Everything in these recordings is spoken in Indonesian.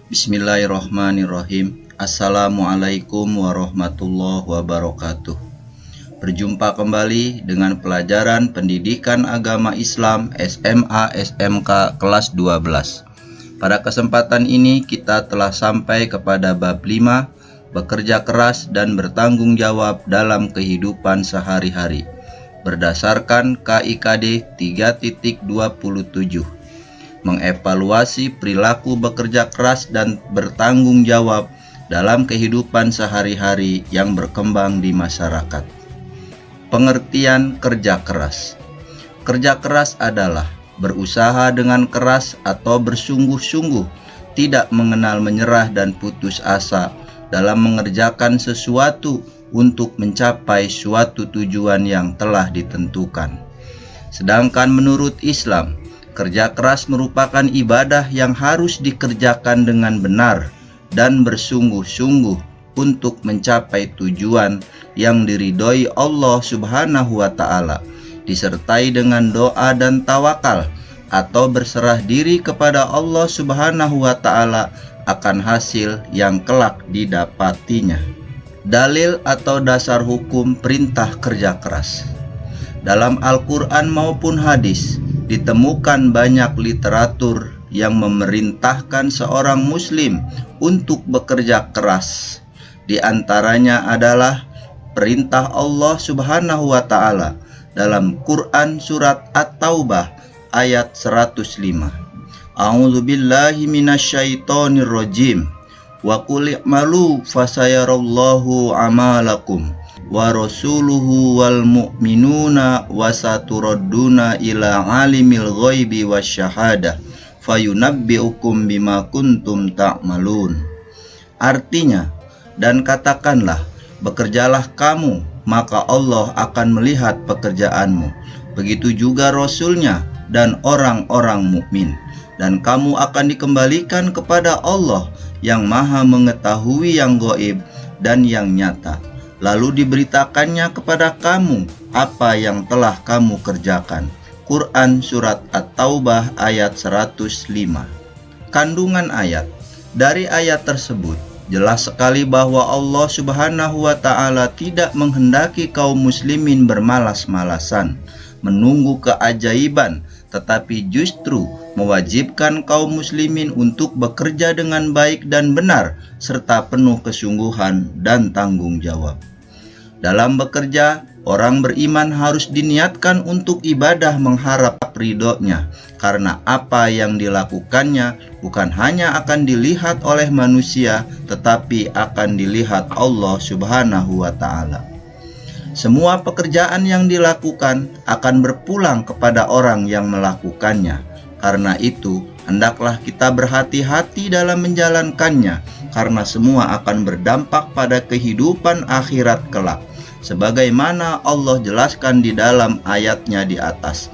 Bismillahirrahmanirrahim. Assalamualaikum warahmatullahi wabarakatuh. Berjumpa kembali dengan pelajaran Pendidikan Agama Islam SMA SMK kelas 12. Pada kesempatan ini kita telah sampai kepada bab 5, bekerja keras dan bertanggung jawab dalam kehidupan sehari-hari, berdasarkan KIKD 3.27. Mengevaluasi perilaku bekerja keras dan bertanggung jawab dalam kehidupan sehari-hari yang berkembang di masyarakat. Pengertian kerja keras. Kerja keras adalah berusaha dengan keras atau bersungguh-sungguh, tidak mengenal menyerah dan putus asa dalam mengerjakan sesuatu untuk mencapai suatu tujuan yang telah ditentukan. Sedangkan menurut Islam, kerja keras merupakan ibadah yang harus dikerjakan dengan benar dan bersungguh-sungguh untuk mencapai tujuan yang diridhoi Allah Subhanahu wa Ta'ala, disertai dengan doa dan tawakal atau berserah diri kepada Allah Subhanahu wa Ta'ala akan hasil yang kelak didapatinya. Dalil atau dasar hukum perintah kerja keras. Dalam Al-Quran maupun hadis, ditemukan banyak literatur yang memerintahkan seorang muslim untuk bekerja keras. Di antaranya adalah perintah Allah Subhanahu wa Ta'ala dalam Quran surat At-Taubah ayat 105. A'udzu billahi minasyaitonir rajim. Wa qul i'malu fasayarallahu amalakum wa rasuluhu wal mu'minuna wasaturadduna ila alimil ghaibi wasyahadah fayunabbi'ukum bima kuntum ta'malun. Artinya, dan katakanlah, bekerjalah kamu, maka Allah akan melihat pekerjaanmu. Begitu juga Rasulnya dan orang-orang mukmin, dan kamu akan dikembalikan kepada Allah yang maha mengetahui yang gaib dan yang nyata. Lalu diberitakannya kepada kamu apa yang telah kamu kerjakan. Quran Surat At-Taubah ayat 105. Kandungan ayat. Dari ayat tersebut, jelas sekali bahwa Allah Subhanahu wa Ta'ala tidak menghendaki kaum muslimin bermalas-malasan, menunggu keajaiban, tetapi justru mewajibkan kaum muslimin untuk bekerja dengan baik dan benar, serta penuh kesungguhan dan tanggung jawab. Dalam bekerja, orang beriman harus diniatkan untuk ibadah mengharap ridho-Nya, karena apa yang dilakukannya bukan hanya akan dilihat oleh manusia, tetapi akan dilihat Allah Subhanahu wa Ta'ala. Semua pekerjaan yang dilakukan akan berpulang kepada orang yang melakukannya. Karena itu, hendaklah kita berhati-hati dalam menjalankannya, karena semua akan berdampak pada kehidupan akhirat kelak, sebagaimana Allah jelaskan di dalam ayatnya di atas.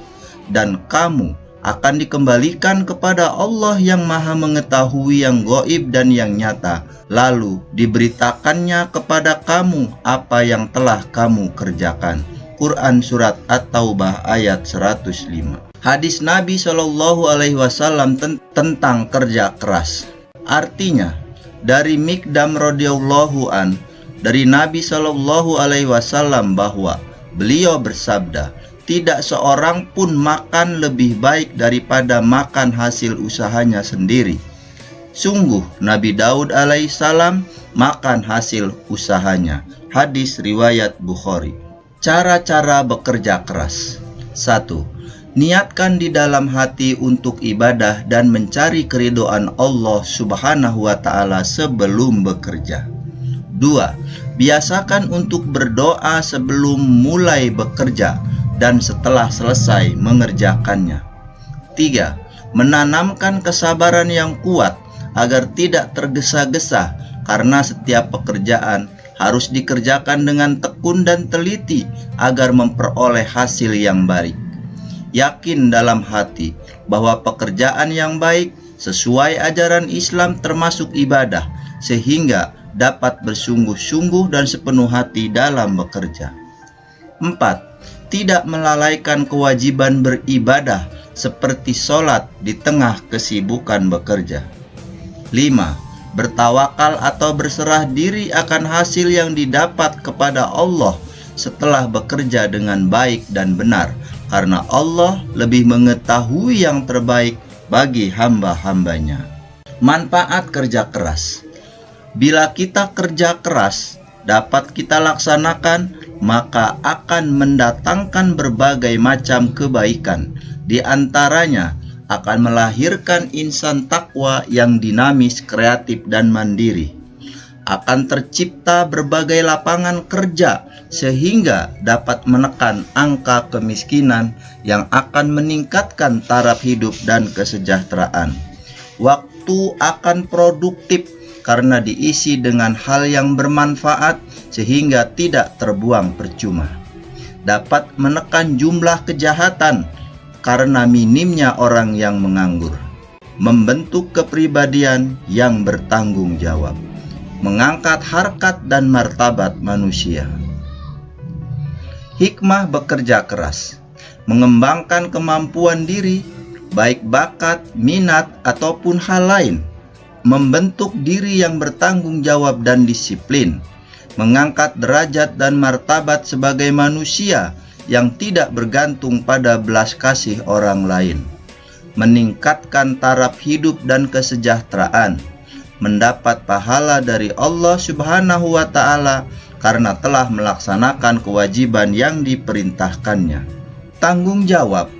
Dan kamu akan dikembalikan kepada Allah yang maha mengetahui yang gaib dan yang nyata, lalu diberitakannya kepada kamu apa yang telah kamu kerjakan. Quran Surat At-Taubah ayat 105. Hadis Nabi Shallallahu Alaihi Wasallam tentang kerja keras. Artinya, dari Mikdam radhiyallahu an, dari Nabi Shallallahu Alaihi Wasallam bahwa beliau bersabda, tidak seorang pun makan lebih baik daripada makan hasil usahanya sendiri. Sungguh Nabi Daud alaihissalam makan hasil usahanya. Hadis riwayat Bukhari. Cara-cara bekerja keras. 1. Niatkan di dalam hati untuk ibadah dan mencari keridhaan Allah Subhanahu wa Ta'ala sebelum bekerja. 2. Biasakan untuk berdoa sebelum mulai bekerja dan setelah selesai mengerjakannya. 3. Menanamkan kesabaran yang kuat agar tidak tergesa-gesa, karena setiap pekerjaan harus dikerjakan dengan tekun dan teliti agar memperoleh hasil yang baik. Yakin dalam hati bahwa pekerjaan yang baik sesuai ajaran Islam termasuk ibadah, sehingga dapat bersungguh-sungguh dan sepenuh hati dalam bekerja. 4. Tidak melalaikan kewajiban beribadah seperti sholat di tengah kesibukan bekerja. 5. Bertawakal atau berserah diri akan hasil yang didapat kepada Allah setelah bekerja dengan baik dan benar, karena Allah lebih mengetahui yang terbaik bagi hamba-hambanya. Manfaat kerja keras. Bila kita kerja keras dapat kita laksanakan, maka akan mendatangkan berbagai macam kebaikan. Di antaranya akan melahirkan insan takwa yang dinamis, kreatif, dan mandiri. Akan tercipta berbagai lapangan kerja sehingga dapat menekan angka kemiskinan yang akan meningkatkan taraf hidup dan kesejahteraan. Waktu akan produktif karena diisi dengan hal yang bermanfaat sehingga tidak terbuang percuma. Dapat menekan jumlah kejahatan karena minimnya orang yang menganggur. Membentuk kepribadian yang bertanggung jawab. Mengangkat harkat dan martabat manusia. Hikmah bekerja keras. Mengembangkan kemampuan diri, baik bakat, minat, ataupun hal lain. Membentuk diri yang bertanggung jawab dan disiplin, mengangkat derajat dan martabat sebagai manusia yang tidak bergantung pada belas kasih orang lain, meningkatkan taraf hidup dan kesejahteraan, mendapat pahala dari Allah Subhanahu wa Ta'ala karena telah melaksanakan kewajiban yang diperintahkannya. Tanggung jawab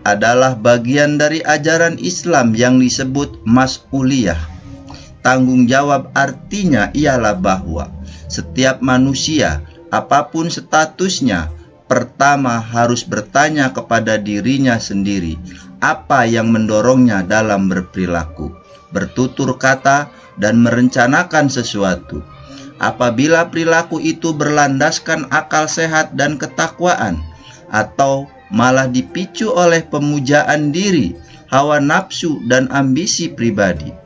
adalah bagian dari ajaran Islam yang disebut mas'uliyah. Tanggung jawab artinya ialah bahwa setiap manusia, apapun statusnya, pertama harus bertanya kepada dirinya sendiri apa yang mendorongnya dalam berperilaku, bertutur kata, dan merencanakan sesuatu. Apabila perilaku itu berlandaskan akal sehat dan ketakwaan, atau malah dipicu oleh pemujaan diri, hawa nafsu, dan ambisi pribadi.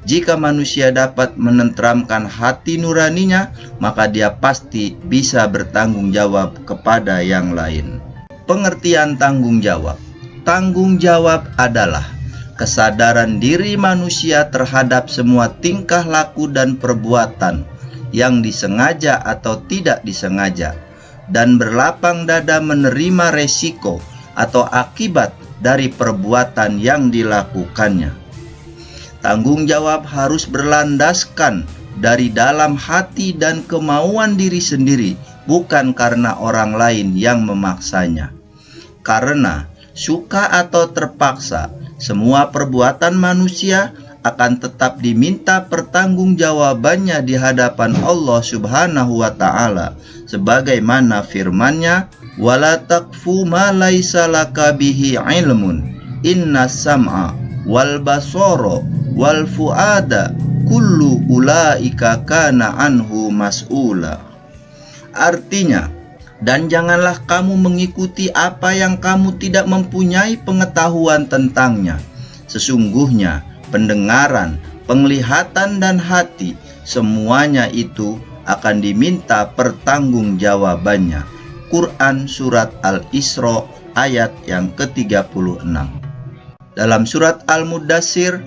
Jika manusia dapat menenteramkan hati nuraninya, maka dia pasti bisa bertanggung jawab kepada yang lain. Pengertian tanggung jawab. Tanggung jawab adalah kesadaran diri manusia terhadap semua tingkah laku dan perbuatan yang disengaja atau tidak disengaja, dan berlapang dada menerima resiko atau akibat dari perbuatan yang dilakukannya. Tanggung jawab harus berlandaskan dari dalam hati dan kemauan diri sendiri, bukan karena orang lain yang memaksanya. Karena suka atau terpaksa, semua perbuatan manusia akan tetap diminta pertanggungjawabannya di hadapan Allah Subhanahu wa Ta'ala, sebagaimana firman-Nya, "Wala taqfu ma laisa laka bihi ilmun, inna sam'a wal basara wal fuada kullu ulaika kana anhu mas'ula." Artinya, dan janganlah kamu mengikuti apa yang kamu tidak mempunyai pengetahuan tentangnya. Sesungguhnya pendengaran, penglihatan, dan hati, semuanya itu akan diminta pertanggungjawabannya. Quran Surat Al-Isra ayat yang ke-36. Dalam surat Al-Mudassir,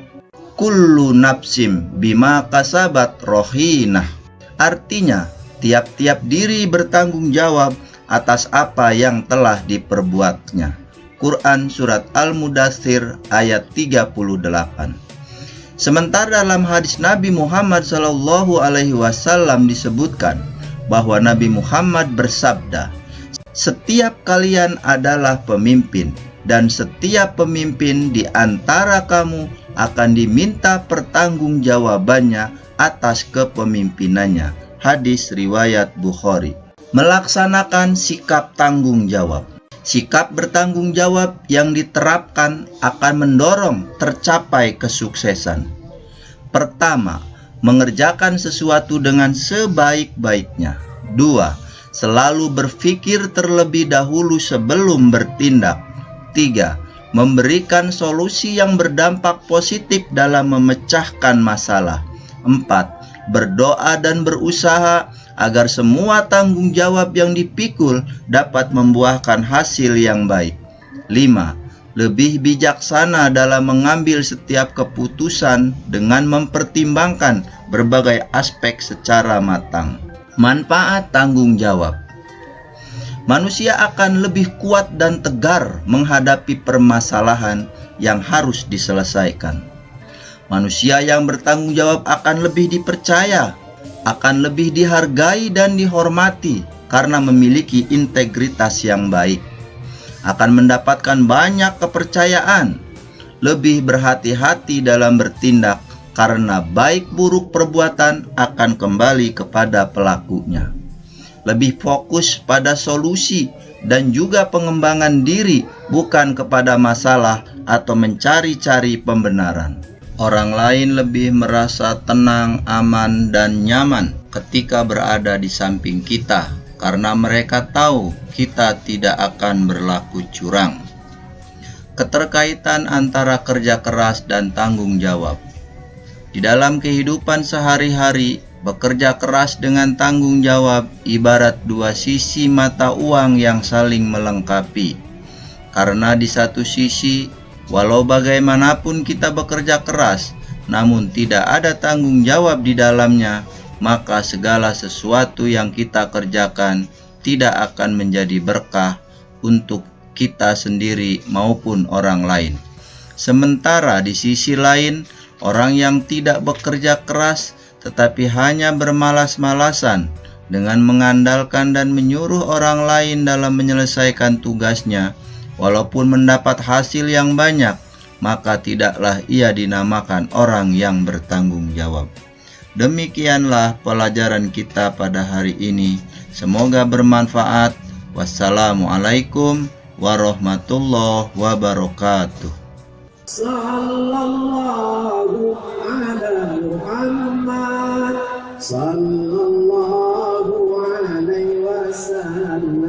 kullu nafsim bima kasabat rohinah. Artinya, tiap-tiap diri bertanggung jawab atas apa yang telah diperbuatnya. Quran Surat Al-Mudassir ayat 38. Sementara dalam hadis Nabi Muhammad SAW disebutkan bahwa Nabi Muhammad bersabda, "Setiap kalian adalah pemimpin, dan setiap pemimpin di antara kamu akan diminta pertanggungjawabannya atas kepemimpinannya." Hadis riwayat Bukhari. Melaksanakan sikap tanggung jawab. Sikap bertanggung jawab yang diterapkan akan mendorong tercapai kesuksesan. Pertama, mengerjakan sesuatu dengan sebaik-baiknya. 2. Selalu berpikir terlebih dahulu sebelum bertindak. 3. Memberikan solusi yang berdampak positif dalam memecahkan masalah. 4. Berdoa dan berusaha agar semua tanggung jawab yang dipikul dapat membuahkan hasil yang baik. 5. lebih bijaksana dalam mengambil setiap keputusan dengan mempertimbangkan berbagai aspek secara matang. Manfaat tanggung jawab. Manusia akan lebih kuat dan tegar menghadapi permasalahan yang harus diselesaikan. Manusia yang bertanggung jawab akan lebih dipercaya, akan lebih dihargai dan dihormati karena memiliki integritas yang baik. Akan mendapatkan banyak kepercayaan, lebih berhati-hati dalam bertindak karena baik buruk perbuatan akan kembali kepada pelakunya. Lebih fokus pada solusi dan juga pengembangan diri, bukan kepada masalah atau mencari-cari pembenaran. Orang lain lebih merasa tenang, aman, dan nyaman ketika berada di samping kita, karena mereka tahu kita tidak akan berlaku curang. Keterkaitan antara kerja keras dan tanggung jawab. Di dalam kehidupan sehari-hari, bekerja keras dengan tanggung jawab ibarat dua sisi mata uang yang saling melengkapi. Karena di satu sisi, walau bagaimanapun kita bekerja keras, namun tidak ada tanggung jawab di dalamnya, maka segala sesuatu yang kita kerjakan tidak akan menjadi berkah untuk kita sendiri maupun orang lain. Sementara di sisi lain, orang yang tidak bekerja keras tetapi hanya bermalas-malasan dengan mengandalkan dan menyuruh orang lain dalam menyelesaikan tugasnya, walaupun mendapat hasil yang banyak, maka tidaklah ia dinamakan orang yang bertanggung jawab. Demikianlah pelajaran kita pada hari ini. Semoga bermanfaat. Wassalamualaikum warahmatullahi wabarakatuh. Sallallahu ala Muhammad sallallahu alaihi wasallam.